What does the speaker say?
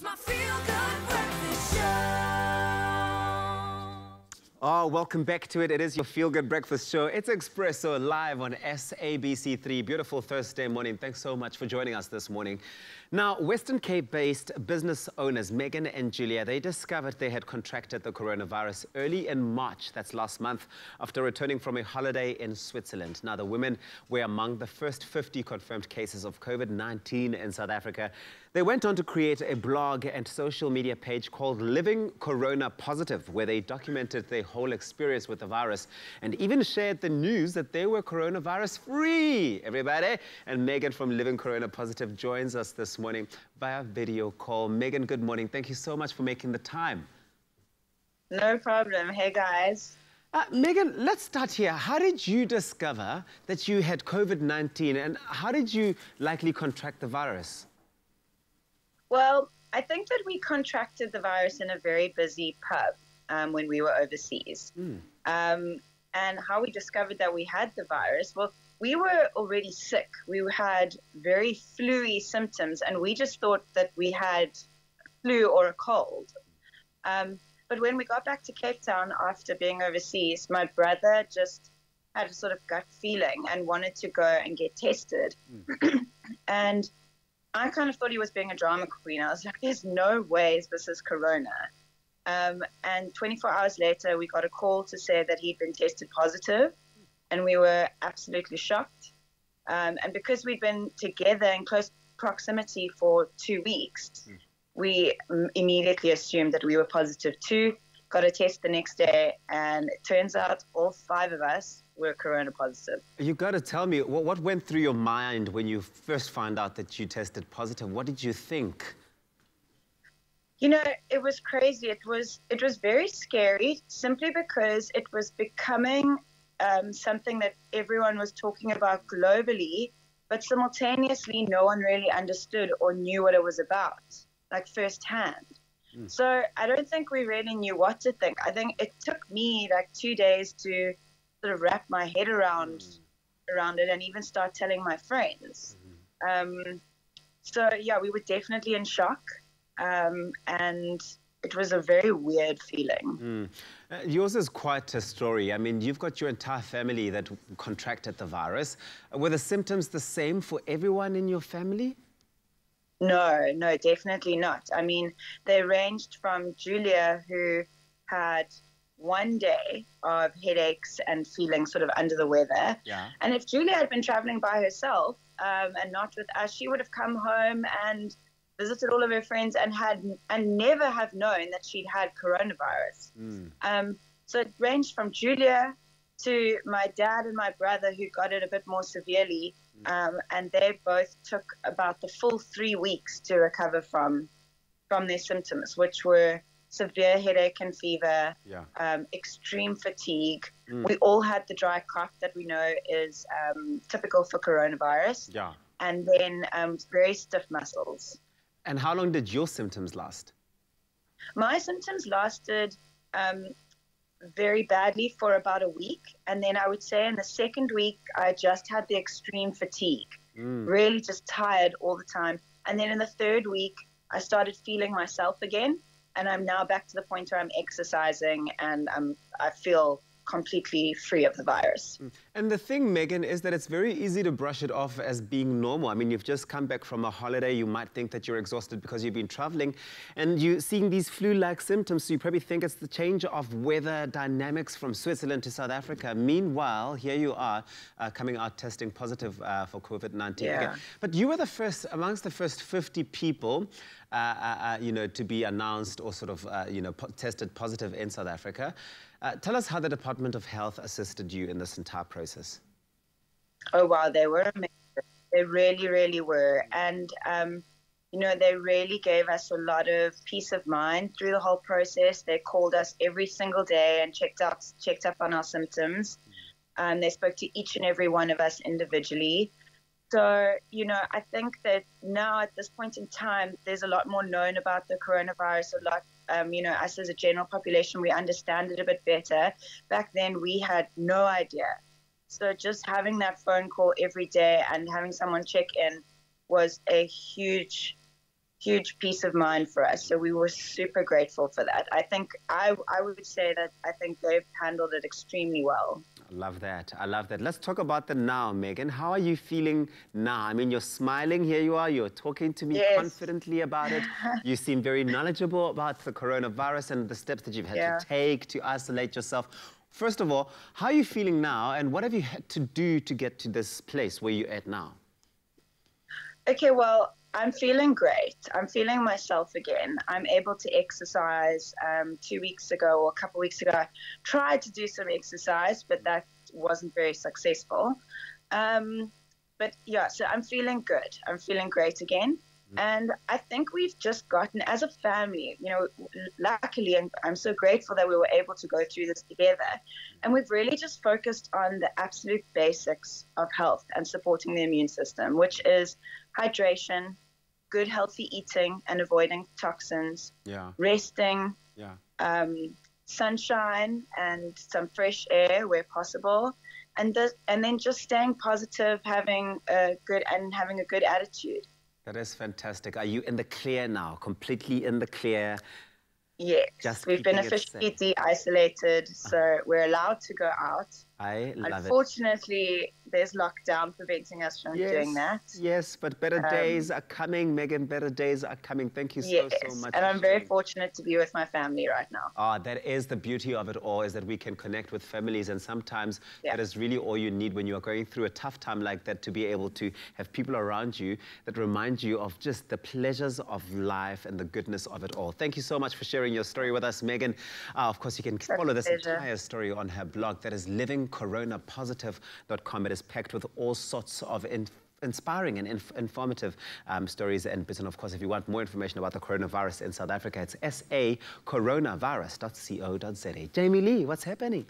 It's my feel-good breakfast show. Oh, welcome back to it. It is your feel-good breakfast show. It's Expresso live on SABC3. Beautiful Thursday morning. Thanks so much for joining us this morning. Now, Western Cape-based business owners Megan and Julia, they discovered they had contracted the coronavirus early in March, that's last month, after returning from a holiday in Switzerland. Now, the women were among the first 50 confirmed cases of COVID-19 in South Africa. They went on to create a blog and social media page called Living Corona Positive, where they documented their whole experience with the virus and even shared the news that they were coronavirus free, everybody. And Megan from Living Corona Positive joins us this morning via video call. Megan, good morning. Thank you so much for making the time. No problem. Hey, guys. Megan, let's start here. How did you discover that you had COVID-19 and how did you likely contract the virus? Well, I think that we contracted the virus in a very busy pub when we were overseas. And how we discovered that we had the virus, well, we were already sick. We had very flu-y symptoms, and we just thought that we had flu or a cold. But when we got back to Cape Town after being overseas, my brother just had a sort of gut feeling and wanted to go and get tested. And I kind of thought he was being a drama queen. I was like, there's no ways this is corona. And 24 hours later, we got a call to say that he'd been tested positive, and we were absolutely shocked. And because we'd been together in close proximity for 2 weeks, we immediately assumed that we were positive too, got a test the next day, and it turns out all 5 of us were corona positive. You got to tell me, what went through your mind when you first found out that you tested positive? What did you think? You know, it was crazy. It was very scary, simply because it was becoming something that everyone was talking about globally, but simultaneously no one really understood or knew what it was about, like firsthand. So I don't think we really knew what to think. I think it took me like 2 days to sort of wrap my head around it and even start telling my friends. So yeah, we were definitely in shock, and it was a very weird feeling. Yours is quite a story. I mean, you've got your entire family that contracted the virus. Were the symptoms the same for everyone in your family? No, definitely not. I mean, they ranged from Julia, who had 1 day of headaches and feeling sort of under the weather. And if Julia had been traveling by herself and not with us, she would have come home and visited all of her friends and never have known that she'd had coronavirus. So it ranged from Julia to my dad and my brother, who got it a bit more severely, and they both took about the full 3 weeks to recover from their symptoms, which were severe headache and fever, extreme fatigue. We all had the dry cough that we know is typical for coronavirus, and then very stiff muscles. And how long did your symptoms last? My symptoms lasted very badly for about a week, and then I would say in the second week I just had the extreme fatigue, really just tired all the time. And then in the third week I started feeling myself again, and I'm now back to the point where I'm exercising and I feel completely free of the virus. And the thing, Megan, is that it's very easy to brush it off as being normal. I mean, you've just come back from a holiday. You might think that you're exhausted because you've been traveling, and you're seeing these flu-like symptoms, so you probably think it's the change of weather dynamics from Switzerland to South Africa. Meanwhile, here you are coming out testing positive for COVID-19. Okay. But you were the first, amongst the first 50 people you know, to be announced or sort of, you know, tested positive in South Africa. Tell us how the Department of Health assisted you in this entire process. Oh, wow, they were amazing. They really, really were. And, you know, they really gave us a lot of peace of mind through the whole process. They called us every single day and checked up on our symptoms. They spoke to each and every one of us individually. So, you know, I think that now at this point in time, there's a lot more known about the coronavirus, a lot, you know, us as a general population, we understand it a bit better. Back then, we had no idea. So just having that phone call every day and having someone check in was a huge, huge peace of mind for us. So we were super grateful for that. I think I would say that I think they've handled it extremely well. I love that. I love that. Let's talk about the now, Megan. How are you feeling now? I mean, you're smiling. Here you are. You're talking to me Yes. confidently about it. You seem very knowledgeable about the coronavirus and the steps that you've had to take to isolate yourself. First of all, how are you feeling now, and what have you had to do to get to this place where you're at now? Okay, well, I'm feeling great. I'm feeling myself again. I'm able to exercise. 2 weeks ago or a couple of weeks ago, I tried to do some exercise, but that wasn't very successful. But yeah, so I'm feeling good. I'm feeling great again. And I think we've just gotten, as a family, luckily, and I'm so grateful that we were able to go through this together. And we've really just focused on the absolute basics of health and supporting the immune system, which is hydration, good healthy eating and avoiding toxins, resting, sunshine and some fresh air where possible, and then just staying positive, having a good attitude. That is fantastic. Are you in the clear now? Completely in the clear? Yes, we've been officially de-isolated, so we're allowed to go out. I love it. Unfortunately, there's lockdown preventing us from doing that. Yes, but better days are coming, Megan. Better days are coming. Thank you so much. And I'm very fortunate to be with my family right now. That is the beauty of it all, is that we can connect with families, and sometimes that is really all you need when you are going through a tough time like that, to be able to have people around you that remind you of just the pleasures of life and the goodness of it all. Thank you so much for sharing your story with us, Megan. Of course, you can follow this entire story on her blog. That is livingcoronapositive.com. It is packed with all sorts of inspiring and informative stories and bits. And of course, if you want more information about the coronavirus in South Africa, it's sacoronavirus.co.za. Jamie Lee, what's happening?